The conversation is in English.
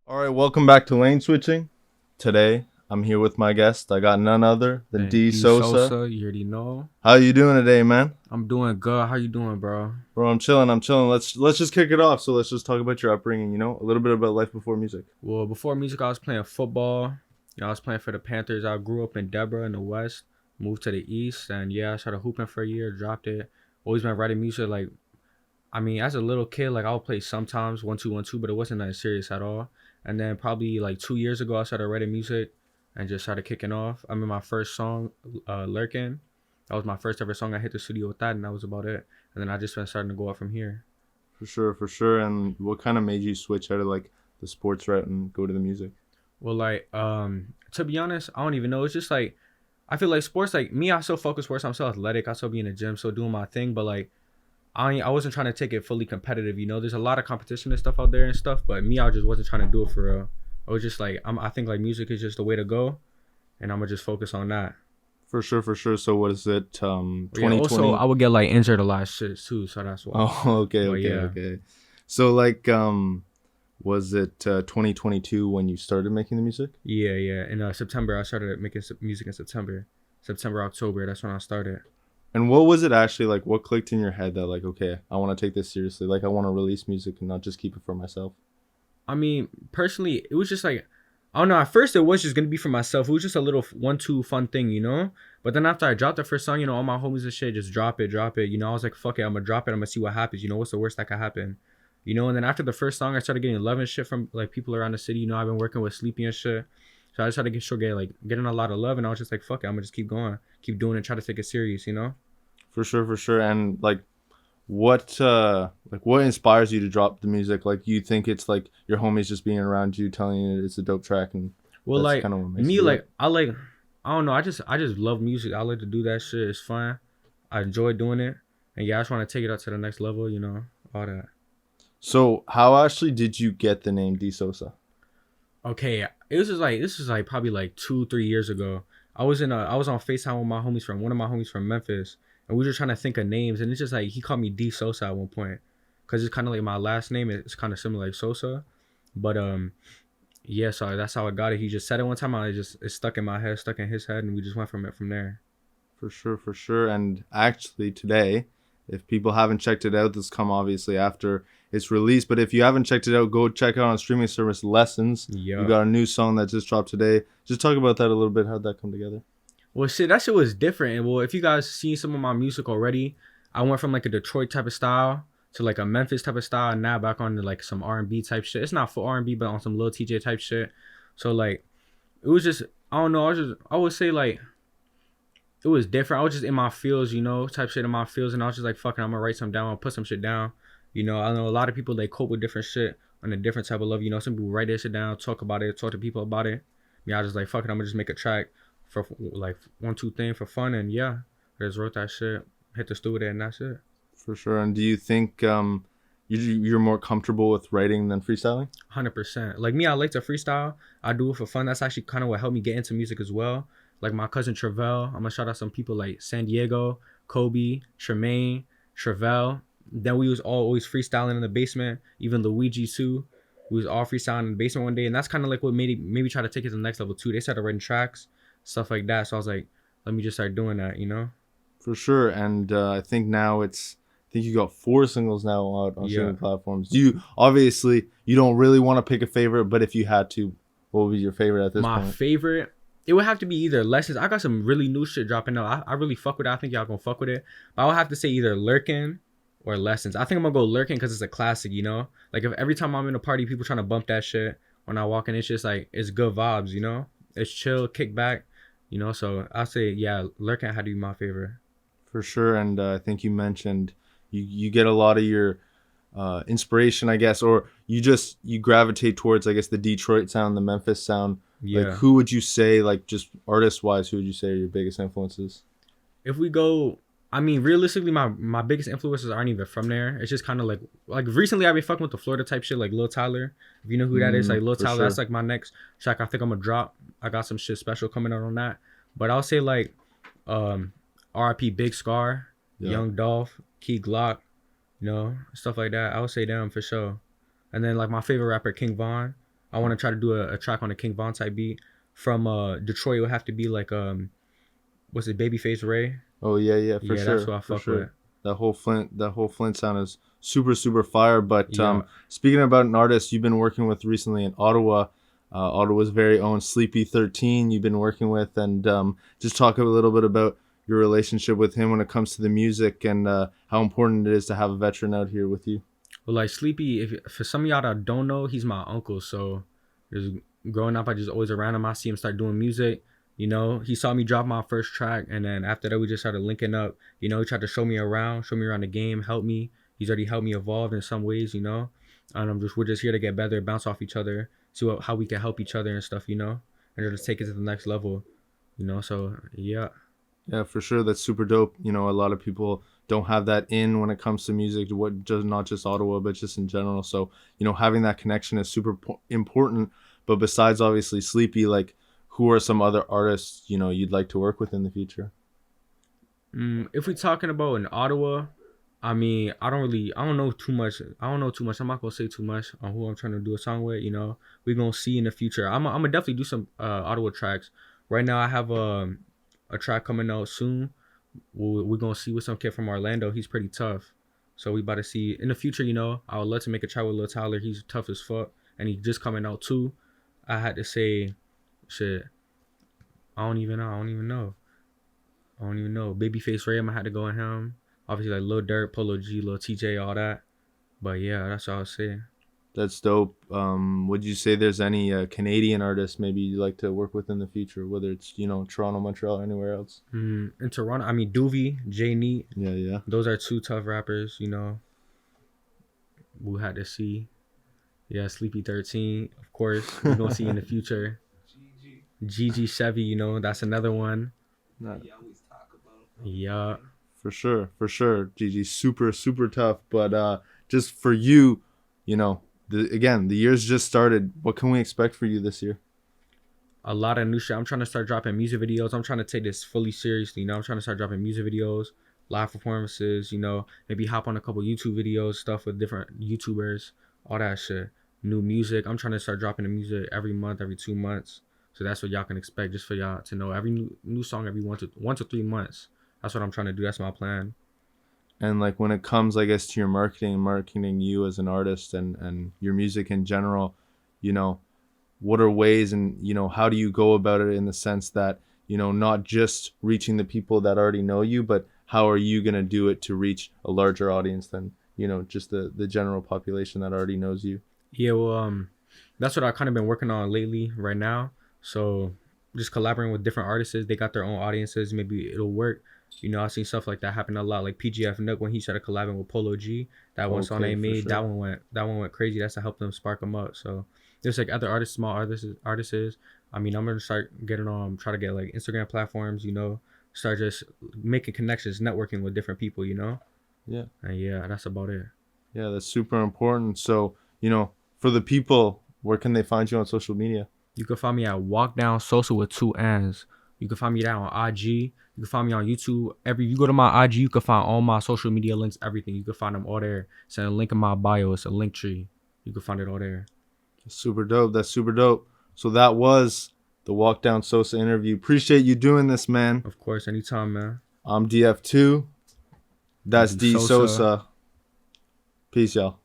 All right, welcome back to Lane Switching. Today, I'm here with my guest. I got none other than And DSOSA. DSOSA, you already know. How you doing today, man? I'm doing good. How you doing, bro? Bro, I'm chilling. I'm chilling. Let's just kick it off. So let's just talk about your upbringing. A little bit about life before music. Well, before music, I was playing football. I was playing for the Panthers. I grew up in Deborah in the West, moved to the East, and I started hooping for a year, dropped it. Always been writing music. As a little kid, I would play sometimes 1 2 1 2, but it wasn't that serious at all. And then probably like 2 years ago, I started writing music and just started kicking off. I mean, my first song, Lurkin. That was my first ever song. I hit the studio with that, and that was about it. And then I just been starting to go up from here. For sure, for sure. And what kind of made you switch out of the sports route and go to the music? Well, to be honest, I don't even know. It's just I feel like sports, like me, I still focus sports. I'm still athletic. I still be in the gym, still doing my thing. But I wasn't trying to take it fully competitive. There's a lot of competition and stuff out there and stuff. But me, I just wasn't trying to do it for real. I was just I think music is just the way to go, and I'm gonna just focus on that. For sure, for sure. So what is it? Yeah. 2020. Also, I would get injured a lot of shit too, so that's why. Oh, okay, But okay, yeah, okay. So was it 2022 when you started making the music? yeah. In September, I started making music in September, October. That's when I started. And what was it actually like? What clicked in your head that okay, I want to take this seriously. I want to release music and not just keep it for myself. I mean, personally, it was just I don't know. At first, it was just gonna be for myself. It was just a little 1 2 fun thing. But then after I dropped the first song, all my homies and shit just drop it. I was like, fuck it, I'm gonna drop it. I'm gonna see what happens. What's the worst that could happen? And then after the first song, I started getting love and shit from people around the city. I've been working with Sleepy and shit, so I just started getting a lot of love, and I was just like, fuck it, I'm gonna just keep going, keep doing it, try to take it serious. For sure, for sure. And what inspires you to drop the music? You think it's your homies just being around you telling you it's a dope track, and Well, that's kind of what makes me, you do it? I don't know. I just love music. I like to do that shit. It's fun. I enjoy doing it, and I just want to take it up to the next level. All that. So how actually did you get the name D Sosa? Okay, this was probably 2 3 years ago. I was on FaceTime with my homies from one of my homies from Memphis, and we were just trying to think of names, and it's just he called me D Sosa at one point, cause it's kind of like my last name. It's kind of similar like Sosa, but yeah. So that's how I got it. He just said it one time. It stuck in my head, stuck in his head, and we just went from it from there. For sure, for sure. And actually, today, if people haven't checked it out, this come obviously after it's released. But if you haven't checked it out, go check out on streaming service Lessons. You Yeah. got a new song that just dropped today. Just talk about that a little bit. How'd that come together? Well, shit, that shit was different. And well, if you guys seen some of my music already, I went from a Detroit type of style to a Memphis type of style, and now back on to some R&B type shit. It's not for R&B, but on some Lil TJ type shit. So it was just, I don't know. I would say it was different. I was just in my feels, type shit in my feels, and I was just like, fucking, I'm gonna write some down, I'll put some shit down. I know a lot of people they cope with different shit on a different type of love. Some people write their shit down, talk about it, talk to people about it. I just like, fuck it, I'm gonna just make a track for 1 2 thing for fun, and I just wrote that shit, hit the studio, and that's it. For sure. And do you think you're more comfortable with writing than freestyling? 100%. Like me, I like to freestyle. I do it for fun. That's actually kind of what helped me get into music as well. Like my cousin Travell, I'm gonna shout out some people like San Diego, Kobe, Tremaine, Travell. Then we was all always freestyling in the basement. Even Luigi too. We was all freestyling in the basement one day, and that's kind of what made me try to take it to the next level too. They started writing tracks, stuff like that. So I was like, let me just start doing that. For sure. And I think now I think you got 4 singles now out on Yeah. streaming platforms. You don't really want to pick a favorite, but if you had to, what would be your favorite at this My point? favorite, it would have to be either Lessons. I got some really new shit dropping out. I really fuck with it. I think y'all gonna fuck with it. But I would have to say either Lurkin or Lessons. I think I'm gonna go Lurkin because it's a classic. Like if every time I'm in a party, people trying to bump that shit when I walk in, it's just it's good vibes. It's chill, kick back. So I'll say, yeah, Lurkin had to be my favorite. For sure. And I think you mentioned you get a lot of your inspiration, I guess, or you gravitate towards, I guess, the Detroit sound, the Memphis sound. Yeah. Who would you say, just artist wise, who would you say are your biggest influences? If we go, I mean, realistically, my biggest influences aren't even from there. It's just kind of like recently I've been fucking with the Florida type shit, like Lil Tyler. If you know who that is, like Lil For Tyler, sure. that's my next track. I think I'm gonna drop. I got some shit special coming out on that. But I'll say um, R.I.P. Big Scar, Yeah. Young Dolph, Key Glock, stuff like that. I would say them for sure. And then my favorite rapper, King Von. I want to try to do a track on a King Von type beat. From Detroit, it would have to be like what's it, Babyface Ray? Oh yeah, for Yeah, that's sure, what I for fuck sure. with. That whole Flint sound is super fire. But Yeah. speaking about an artist you've been working with recently in Ottawa, Ottawa's very own Sleepy 13, you've been working with, and just talk a little bit about your relationship with him when it comes to the music, and how important it is to have a veteran out here with you. Well, like Sleepy, if for some of y'all that don't know, he's my uncle. So, just growing up, I just always around him. I see him start doing music. You know, he saw me drop my first track, and then after that, we just started linking up. You know, he tried to show me around the game, help me. He's already helped me evolve in some ways. You know, and we're just here to get better, bounce off each other, see how we can help each other and stuff. You know, and just take it to the next level. You know, so yeah. Yeah, for sure. That's super dope. You know, a lot of people don't have that in when it comes to music, what just not just Ottawa, but just in general. So, having that connection is super important. But besides obviously Sleepy, like who are some other artists, you'd like to work with in the future? If we're talking about in Ottawa, I mean, I don't know too much. I'm not gonna say too much on who I'm trying to do a song with. You know, we're gonna see in the future. I'm gonna definitely do some Ottawa tracks. Right now, I have a track coming out soon. We're gonna see with some kid from Orlando. He's pretty tough, so we about to see in the future. You know, I would love to make a track with Lil Tyler. He's tough as fuck, and he's just coming out too. I had to say, shit. I don't even know. I don't even know. Babyface Ray, I had to go on him. Obviously, like Lil Durk, Polo G, Lil TJ, all that. But yeah, that's all I'll say. That's dope. Would you say there's any Canadian artists maybe you'd like to work with in the future, whether it's Toronto, Montreal, anywhere else? In Toronto, I mean, Doovie, J Neat. Yeah. Those are two tough rappers, you know, we had to see. Yeah, Sleepy 13, of course. We're going to see in the future. GG Chevy, you know, that's another one. No, Yeah. for sure. GG, super tough. But just for you, again, the year's just started. What can we expect for you this year? A lot of new shit. I'm trying to start dropping music videos. I'm trying to take this fully seriously. You know, I'm trying to start dropping music videos, live performances, you know, maybe hop on a couple YouTube videos, stuff with different YouTubers, all that shit. New music. I'm trying to start dropping the music every month, every 2 months. So that's what y'all can expect, just for y'all to know every new song every 1 to 3 months. That's what I'm trying to do. That's my plan. And like when it comes, I guess, to your marketing you as an artist and your music in general, you know, what are ways, and how do you go about it in the sense that not just reaching the people that already know you, but how are you going to do it to reach a larger audience than just the general population that already knows you? Yeah, well, that's what I kind of been working on lately right now. So just collaborating with different artists. They got their own audiences. Maybe it'll work. You know, I've seen stuff like that happen a lot. Like PGF Nook when he started collabing with Polo G. That one song Okay, they for made, sure. that one went crazy. That's to help them spark them up. So there's like other artists, small artists. I mean, I'm gonna start getting on, try to get like Instagram platforms. You know, start just making connections, networking with different people. You know, Yeah. and yeah, that's about it. Yeah, that's super important. So, for the people, where can they find you on social media? You can find me at Walk Down Social with 2 N's. You can find me there on IG. You can find me on YouTube. You go to my IG, you can find all my social media links, everything. You can find them all there. It's a link in my bio. It's a link tree. You can find it all there. Super dope. That's super dope. So that was the Walk Down Sosa interview. Appreciate you doing this, man. Of course, anytime, man. I'm DF2. That's D Sosa. Sosa. Peace, y'all.